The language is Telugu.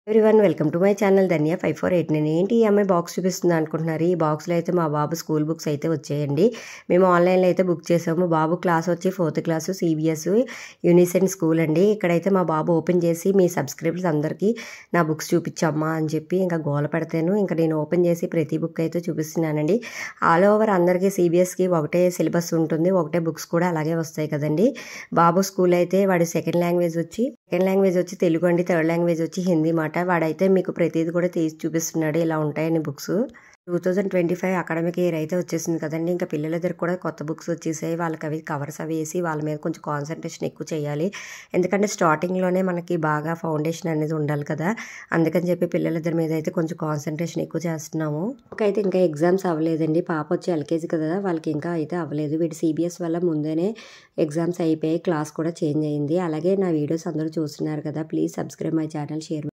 Everyone welcome to my channel Dhanya 548. నేను ఏంటి ఈ అమ్మాయి బాక్స్ చూపిస్తుంది అనుకుంటున్నారు. ఈ బాక్స్లో అయితే మా బాబు స్కూల్ బుక్స్ అయితే వచ్చాయండి. మేము ఆన్లైన్లో అయితే బుక్ చేసాము. బాబు క్లాస్ వచ్చి 4th క్లాసు CBS యూనిసెంట్ స్కూల్ అండి. ఇక్కడైతే మా బాబు ఓపెన్ చేసి మీ సబ్స్క్రైబర్స్ అందరికీ నా బుక్స్ చూపించమ్మా అని చెప్పి ఇంకా గోల పెడతాను. ఇంకా నేను ఓపెన్ చేసి ప్రతి బుక్ అయితే చూపిస్తున్నానండి. ఆల్ ఓవర్ అందరికీ CBSకి ఒకటే సిలబస్ ఉంటుంది, ఒకటే బుక్స్ కూడా అలాగే వస్తాయి కదండి. బాబు స్కూల్ అయితే వాడి సెకండ్ లాంగ్వేజ్ వచ్చి తెలుగు అండి, థర్డ్ లాంగ్వేజ్ వచ్చి హిందీ మాట. వాడైతే మీకు ప్రతిదీ కూడా తీసి చూపిస్తున్నాడు ఇలా ఉంటాయని బుక్స్. 2025 అకాడమిక్ ఇయర్ అయితే వచ్చేసింది కదండి. ఇంకా పిల్లల దగ్గర కూడా కొత్త బుక్స్ వచ్చేసాయి. వాళ్ళకి అవి కవర్స్ అవి వేసి వాళ్ళ మీద కొంచెం కాన్సన్ట్రేషన్ ఎక్కువ చేయాలి. ఎందుకంటే స్టార్టింగ్లోనే మనకి బాగా ఫౌండేషన్ అనేది ఉండాలి కదా. అందుకని చెప్పి పిల్లల దగ్గర మీద అయితే కొంచెం కాన్సన్ట్రేషన్ ఎక్కువ చేస్తున్నాము. అయితే ఇంకా ఎగ్జామ్స్ అవ్వలేదండి. పాప వచ్చి LKG కదా, వాళ్ళకి ఇంకా అయితే అవ్వలేదు. వీటి CBS వల్ల ముందేనే ఎగ్జామ్స్ అయిపోయాయి, క్లాస్ కూడా చేంజ్ అయింది. అలాగే నా వీడియోస్ అందరూ చూస్తున్నారు కదా, please subscribe my channel, share